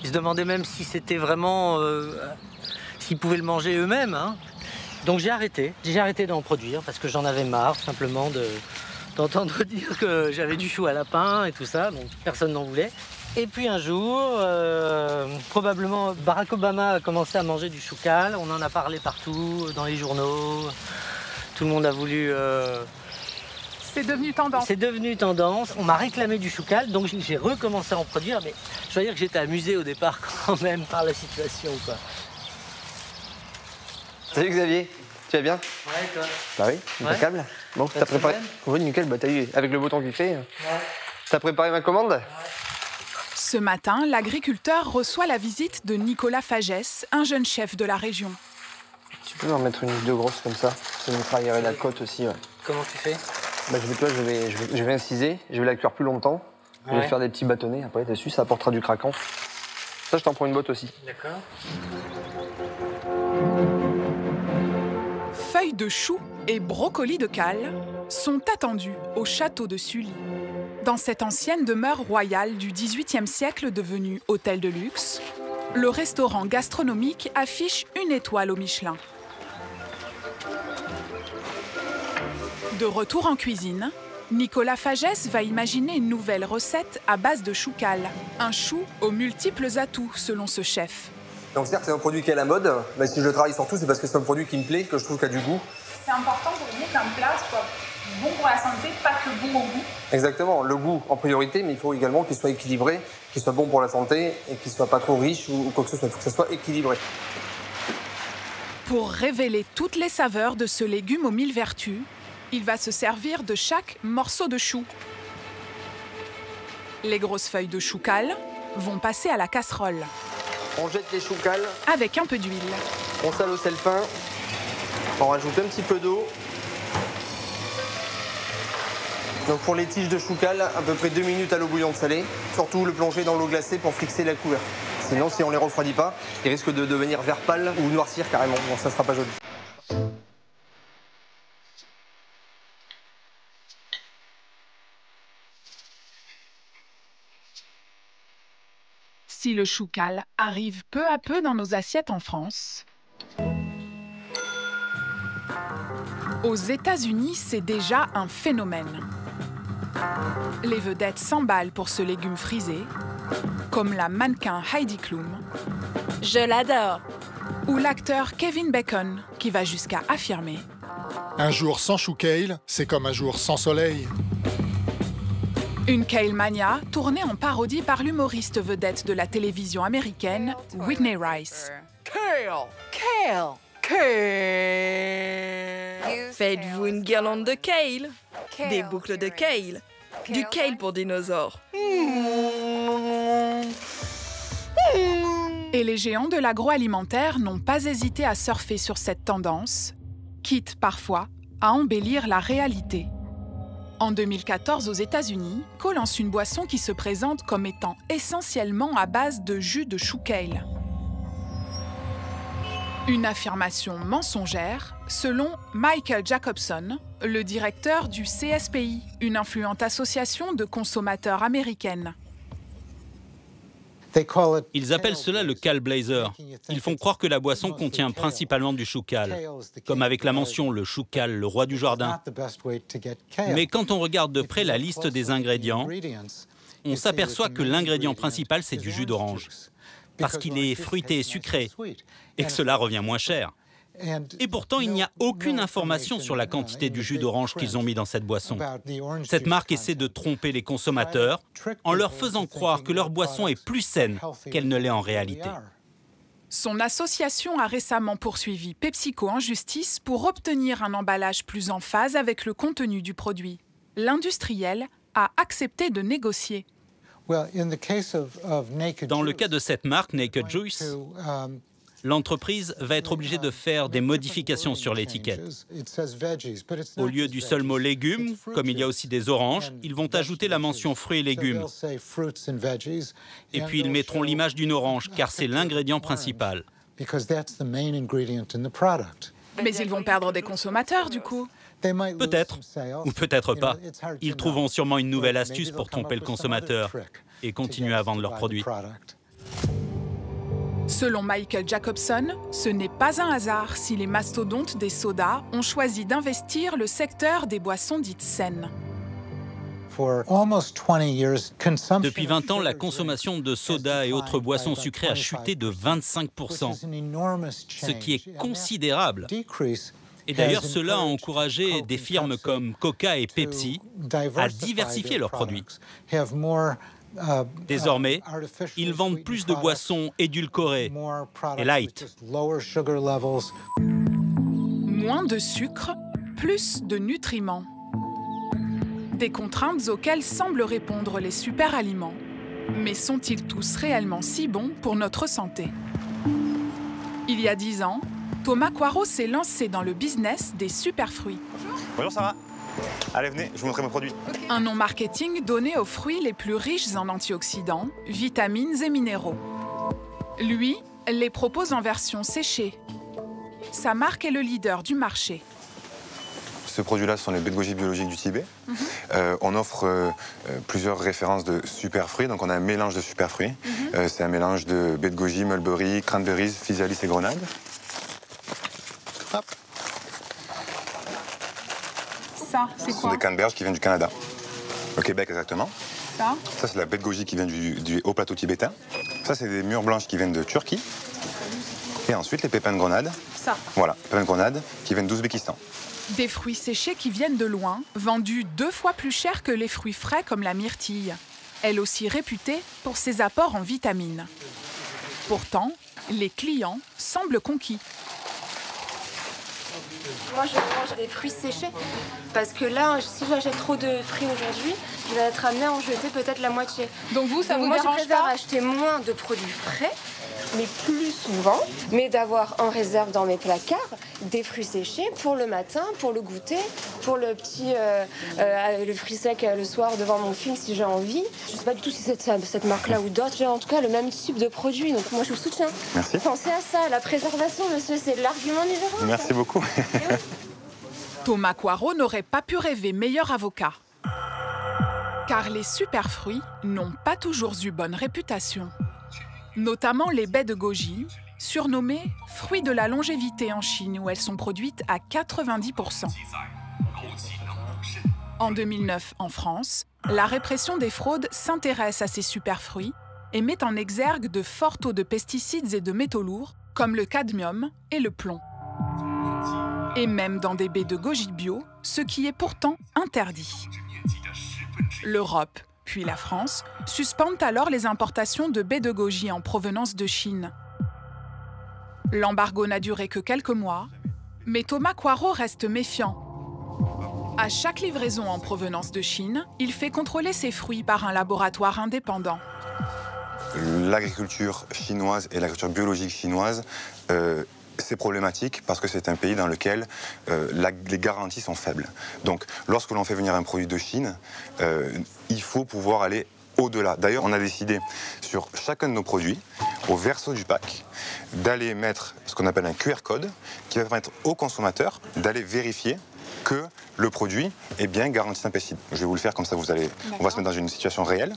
Ils se demandaient même si c'était vraiment... s'ils pouvaient le manger eux-mêmes, hein. Donc j'ai arrêté d'en produire parce que j'en avais marre simplement d'entendre dire que j'avais du chou à lapin et tout ça, donc personne n'en voulait. Et puis un jour, probablement Barack Obama a commencé à manger du choucal, on en a parlé partout, dans les journaux, tout le monde a voulu... C'est devenu tendance. C'est devenu tendance, on m'a réclamé du choucal, donc j'ai recommencé à en produire, mais je dois dire que j'étais amusé au départ quand même par la situation, quoi. Salut Xavier, tu vas bien? Ouais, toi? Bah oui, impeccable. Bon, t'as préparé... Oui, nickel, bah t'as eu, avec le beau temps qu'il fait. Ouais. T'as préparé ma commande? Ouais. Ce matin, l'agriculteur reçoit la visite de Nicolas Fagès, un jeune chef de la région. Tu peux m'en mettre une ou deux grosses comme ça? Ça me travaillerait la côte aussi, ouais. Comment tu fais? Bah je vais inciser, je vais la cuire plus longtemps. Je vais faire des petits bâtonnets après dessus, ça apportera du craquant. Ça, je t'en prends une botte aussi. D'accord. Feuilles de chou et brocolis de cale sont attendus au château de Sully. Dans cette ancienne demeure royale du XVIIIe siècle devenue hôtel de luxe, le restaurant gastronomique affiche une étoile au Michelin. De retour en cuisine, Nicolas Fagès va imaginer une nouvelle recette à base de choucal. Un chou aux multiples atouts selon ce chef. Donc certes, c'est un produit qui est à la mode, mais si je le travaille surtout, c'est parce que c'est un produit qui me plaît, que je trouve qu'il a du goût. C'est important pour vous qu'un plat soit bon pour la santé, pas que bon au goût. Exactement, le goût en priorité, mais il faut également qu'il soit équilibré, qu'il soit bon pour la santé et qu'il soit pas trop riche ou quoi que ce soit. Il faut que ça soit équilibré. Pour révéler toutes les saveurs de ce légume aux 1000 vertus, il va se servir de chaque morceau de chou. Les grosses feuilles de choucal vont passer à la casserole. On jette les choucals. Avec un peu d'huile. On sale au sel fin. On rajoute un petit peu d'eau. Donc pour les tiges de choucal, à peu près 2 minutes à l'eau bouillante salée. Surtout le plonger dans l'eau glacée pour fixer la couleur. Sinon, si on les refroidit pas, ils risquent de devenir vert pâle ou noircir carrément. Bon, ça sera pas joli. Si le choucal arrive peu à peu dans nos assiettes en France, aux États-Unis, c'est déjà un phénomène. Les vedettes s'emballent pour ce légume frisé, comme la mannequin Heidi Klum. Je l'adore. Ou l'acteur Kevin Bacon, qui va jusqu'à affirmer: un jour sans chou kale, c'est comme un jour sans soleil. Une Kale Mania tournée en parodie par l'humoriste vedette de la télévision américaine, Whitney Rice. Kale, kale, kale. Faites-vous une guirlande de kale, des boucles de kale, Du kale pour dinosaures. Et les géants de l'agroalimentaire n'ont pas hésité à surfer sur cette tendance, quitte parfois à embellir la réalité. En 2014, aux États-Unis, Co lance une boisson qui se présente comme étant essentiellement à base de jus de chou kale. Une affirmation mensongère, selon Michael Jacobson, le directeur du CSPI, une influente association de consommateurs américaine. Ils appellent cela le Kale Blazer. Ils font croire que la boisson contient principalement du chou kale, comme avec la mention le chou kale, le roi du jardin. Mais quand on regarde de près la liste des ingrédients, on s'aperçoit que l'ingrédient principal, c'est du jus d'orange, parce qu'il est fruité et sucré, et que cela revient moins cher. Et pourtant, il n'y a aucune information sur la quantité du jus d'orange qu'ils ont mis dans cette boisson. Cette marque essaie de tromper les consommateurs en leur faisant croire que leur boisson est plus saine qu'elle ne l'est en réalité. Son association a récemment poursuivi PepsiCo en justice pour obtenir un emballage plus en phase avec le contenu du produit. L'industriel a accepté de négocier. Dans le cas de cette marque, Naked Juice, l'entreprise va être obligée de faire des modifications sur l'étiquette. Au lieu du seul mot légumes, comme il y a aussi des oranges, ils vont ajouter la mention fruits et légumes. Et puis ils mettront l'image d'une orange, car c'est l'ingrédient principal. Mais ils vont perdre des consommateurs, du coup. Peut-être, ou peut-être pas. Ils trouveront sûrement une nouvelle astuce pour tromper le consommateur et continuer à vendre leurs produits. Selon Michael Jacobson, ce n'est pas un hasard si les mastodontes des sodas ont choisi d'investir le secteur des boissons dites saines. Depuis 20 ans, la consommation de soda et autres boissons sucrées a chuté de 25%, ce qui est considérable. Et d'ailleurs, cela a encouragé des firmes comme Coca et Pepsi à diversifier leurs produits. Désormais, ils vendent plus de boissons édulcorées et light. Moins de sucre, plus de nutriments. Des contraintes auxquelles semblent répondre les super-aliments. Mais sont-ils tous réellement si bons pour notre santé? Il y a 10 ans, Thomas Coirot s'est lancé dans le business des superfruits. Bonjour Sarah. Allez, venez, je vous montre mes produits. Un nom marketing donné aux fruits les plus riches en antioxydants, vitamines et minéraux. Lui les propose en version séchée. Sa marque est le leader du marché. Ce produit-là, ce sont les baies de goji biologiques du Tibet. On offre plusieurs références de superfruits. Donc on a un mélange de superfruits. C'est un mélange de baies de goji, mulberry, cranberries, physalis et grenades. Hop. Ça, c'est quoi? Ce sont des canneberges qui viennent du Canada, au Québec exactement. Ça, c'est la baie de goji qui vient du haut plateau tibétain. Ça, c'est des mûres blanches qui viennent de Turquie. Et ensuite, les pépins de grenade. Ça. Voilà, pépins de grenade qui viennent d'Ouzbékistan. Des fruits séchés qui viennent de loin, vendus 2 fois plus cher que les fruits frais comme la myrtille. Elle aussi réputée pour ses apports en vitamines. Pourtant, les clients semblent conquis. Moi, je mange des fruits séchés parce que là, si j'achète trop de fruits aujourd'hui, je vais être amenée à en jeter peut-être la moitié. Donc vous, ça vous moi, dérange je préfère pas acheter moins de produits frais, mais plus souvent, mais d'avoir en réserve dans mes placards des fruits séchés pour le matin, pour le goûter, pour le petit le fruit sec le soir devant mon film si j'ai envie. Je ne sais pas du tout si c'est cette marque-là ou d'autres. J'ai en tout cas le même type de produit, donc moi je vous soutiens. Merci. Pensez à ça, la préservation, monsieur, c'est l'argument numéro 1. Merci beaucoup. Thomas Coirot n'aurait pas pu rêver meilleur avocat. Car les superfruits n'ont pas toujours eu bonne réputation. Notamment les baies de goji, surnommées fruits de la longévité en Chine, où elles sont produites à 90%. En 2009, en France, la répression des fraudes s'intéresse à ces superfruits et met en exergue de forts taux de pesticides et de métaux lourds, comme le cadmium et le plomb. Et même dans des baies de goji bio, ce qui est pourtant interdit. L'Europe, puis la France, suspendent alors les importations de baies de goji en provenance de Chine. L'embargo n'a duré que quelques mois, mais Thomas Coirot reste méfiant. À chaque livraison en provenance de Chine, il fait contrôler ses fruits par un laboratoire indépendant. L'agriculture chinoise et l'agriculture biologique chinoise, c'est problématique parce que c'est un pays dans lequel les garanties sont faibles. Donc, lorsque l'on fait venir un produit de Chine, il faut pouvoir aller au-delà. D'ailleurs, on a décidé sur chacun de nos produits, au verso du pack, d'aller mettre ce qu'on appelle un QR code qui va permettre aux consommateurs d'aller vérifier que le produit est bien garanti d'un pesticide. Je vais vous le faire comme ça, on va se mettre dans une situation réelle.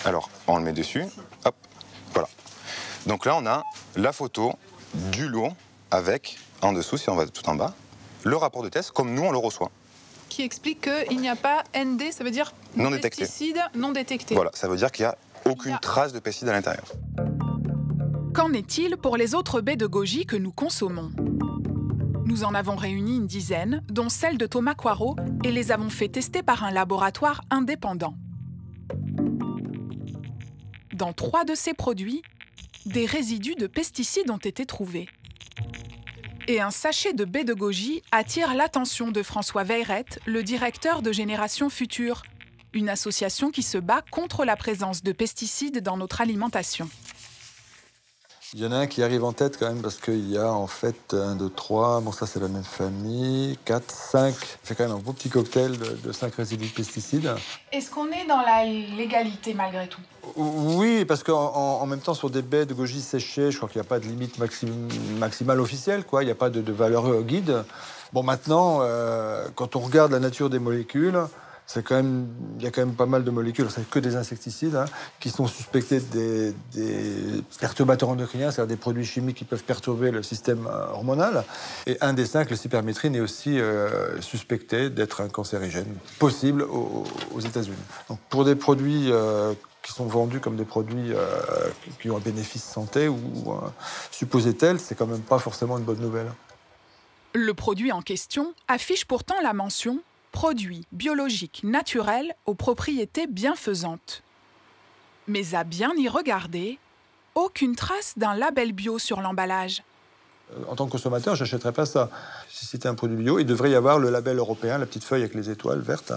Alors, on le met dessus, hop, voilà. Donc là, on a la photo du lot avec, en dessous, si on va tout en bas, le rapport de test comme nous, on le reçoit. Qui explique qu'il n'y a pas ND, ça veut dire non détecté. Pesticide non détecté. Voilà, ça veut dire qu'il n'y a aucune trace de pesticide à l'intérieur. Qu'en est-il pour les autres baies de goji que nous consommons? Nous en avons réuni une dizaine, dont celle de Thomas Coirot, et les avons fait tester par un laboratoire indépendant. Dans 3 de ces produits, des résidus de pesticides ont été trouvés. Et un sachet de baies de goji attire l'attention de François Veilleret, le directeur de Génération Future, une association qui se bat contre la présence de pesticides dans notre alimentation. Il y en a un qui arrive en tête quand même parce qu'il y a en fait 1, 2, 3, bon ça c'est la même famille, 4, 5, c'est quand même un beau petit cocktail de 5 résidus de pesticides. Est-ce qu'on est dans la légalité malgré tout? Oui, parce qu'en même temps sur des baies de goji séchées, je crois qu'il n'y a pas de limite maximale officielle, quoi. Il n'y a pas de valeur guide. Bon maintenant, quand on regarde la nature des molécules, il y a quand même pas mal de molécules, c'est que des insecticides, qui sont suspectés des perturbateurs endocriniens, c'est-à-dire des produits chimiques qui peuvent perturber le système hormonal. Et un des 5, le cyperméthrine, est aussi suspecté d'être un cancérigène possible aux États-Unis. Donc pour des produits qui sont vendus comme des produits qui ont un bénéfice santé ou supposés tels, c'est quand même pas forcément une bonne nouvelle. Le produit en question affiche pourtant la mention produit biologique naturel aux propriétés bienfaisantes. Mais à bien y regarder, aucune trace d'un label bio sur l'emballage. En tant que consommateur, je n'achèterais pas ça. Si c'était un produit bio, il devrait y avoir le label européen, la petite feuille avec les étoiles vertes.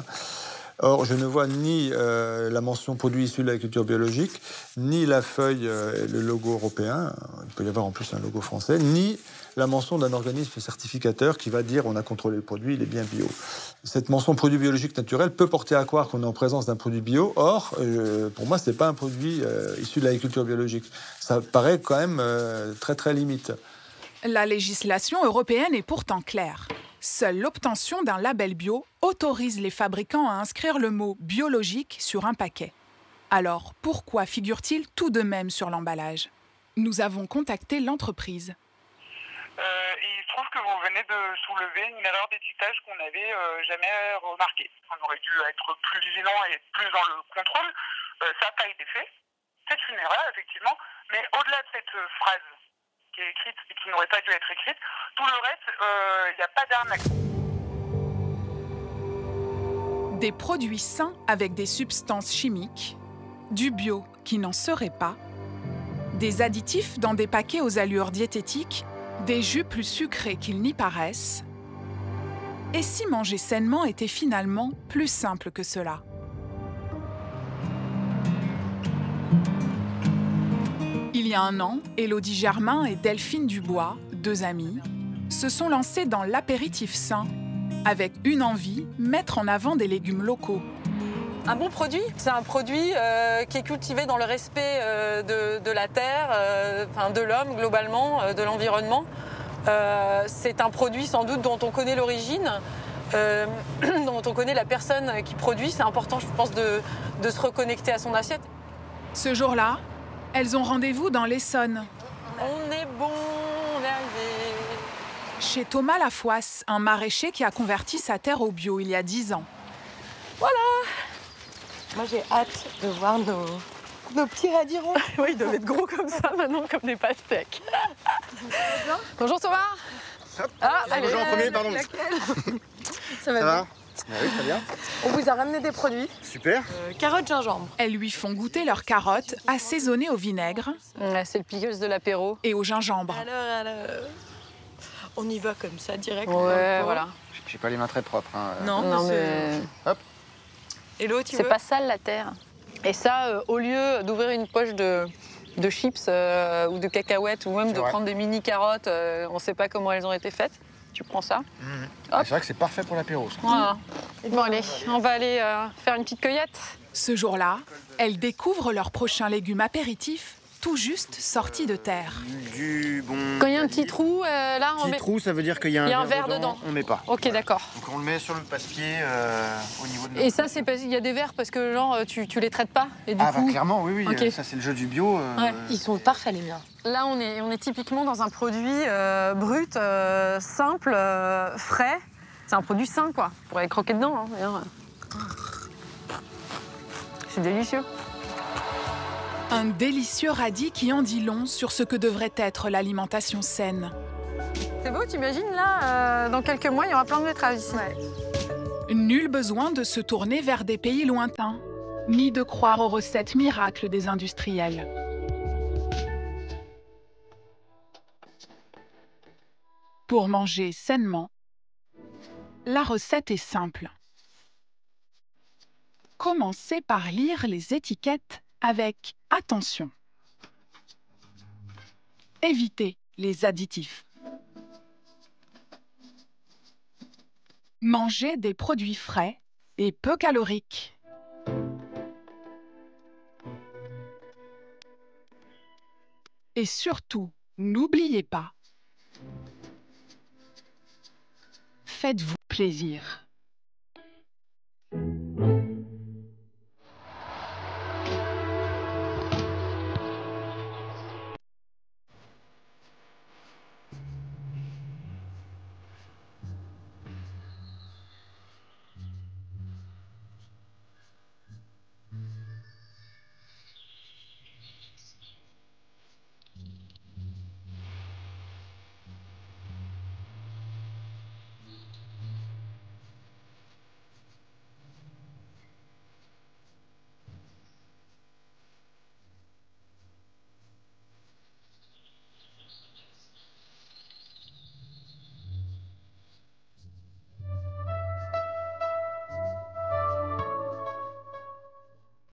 Or, je ne vois ni la mention produit issu de l'agriculture biologique, ni la feuille, le logo européen, il peut y avoir en plus un logo français, ni la mention d'un organisme certificateur qui va dire on a contrôlé le produit, il est bien bio. Cette mention produit biologique naturel peut porter à croire qu'on est en présence d'un produit bio. Or, pour moi, ce n'est pas un produit issu de l'agriculture biologique. Ça paraît quand même très très limite. La législation européenne est pourtant claire. Seule l'obtention d'un label bio autorise les fabricants à inscrire le mot « biologique » sur un paquet. Alors, pourquoi figure-t-il tout de même sur l'emballage? Nous avons contacté l'entreprise. Il se trouve que vous venez de soulever une erreur d'étiquetage qu'on n'avait jamais remarquée. On aurait dû être plus vigilant et plus dans le contrôle. Ça n'a pas été fait. C'est une erreur, effectivement. Mais au-delà de cette phrase qui est écrite et qui n'aurait pas dû être écrite, tout le reste, il n'y a pas d'arnaque. Des produits sains avec des substances chimiques, du bio qui n'en serait pas, des additifs dans des paquets aux allures diététiques, des jus plus sucrés qu'ils n'y paraissent. Et si manger sainement était finalement plus simple que cela? Il y a un an, Élodie Germain et Delphine Dubois, 2 amies, se sont lancées dans l'apéritif sain, avec une envie, mettre en avant des légumes locaux. Un bon produit, c'est un produit qui est cultivé dans le respect de la terre, de l'homme globalement, de l'environnement. C'est un produit sans doute dont on connaît l'origine, dont on connaît la personne qui produit. C'est important, je pense, de se reconnecter à son assiette. Ce jour-là, elles ont rendez-vous dans l'Essonne. On est bon, on est arrivé. Chez Thomas Lafoisse, un maraîcher qui a converti sa terre au bio il y a 10 ans. Voilà. Moi, j'ai hâte de voir nos petits radirons. Oui, ils doivent être gros comme ça maintenant, comme des pastèques. Bonjour Thomas. Bonjour en premier, pardon. Ça va bien. Oui, très bien. On vous a ramené des produits. Super. Carottes, gingembre. Elles lui font goûter leurs carottes assaisonnées au vinaigre. C'est le pilleuse de l'apéro. Et au gingembre. Alors. On y va comme ça, direct. Ouais, voilà. J'ai pas les mains très propres. Hein. Non, mais... Hop. Et l'eau, tu C'est veux? pas sale, la terre. Et ça, au lieu d'ouvrir une poche de chips ou de cacahuètes, ou même de prendre des mini carottes, on sait pas comment elles ont été faites, tu prends ça. C'est vrai que c'est parfait pour l'apéro, ça. Voilà. Bon, allez, on va aller faire une petite cueillette. Ce jour-là, elles découvrent leur prochain légume apéritif, tout juste sorti de terre. Du bon... Quand il y a un petit trou, là, on met... Petit trou, ça veut dire qu'il y a un verre dedans. On met pas. Ok, d'accord. Donc on le met sur le passe-pied au niveau de... Et ça, c'est parce qu'il y a des verres parce que genre tu les traites pas et du coup... bah clairement, oui. Okay. Ça c'est le jeu du bio. Ouais. Ils sont parfaits les miens. Là, on est typiquement dans un produit brut, simple, frais. C'est un produit sain, quoi. On pourrait croquer dedans. Hein, c'est délicieux. Un délicieux radis qui en dit long sur ce que devrait être l'alimentation saine. C'est beau, t'imagines là, dans quelques mois, il y aura plein de betteraves ici. Nul besoin de se tourner vers des pays lointains, ni de croire aux recettes miracles des industriels. Pour manger sainement, la recette est simple. Commencez par lire les étiquettes avec attention. Évitez les additifs. Mangez des produits frais et peu caloriques. Et surtout, n'oubliez pas, faites-vous plaisir.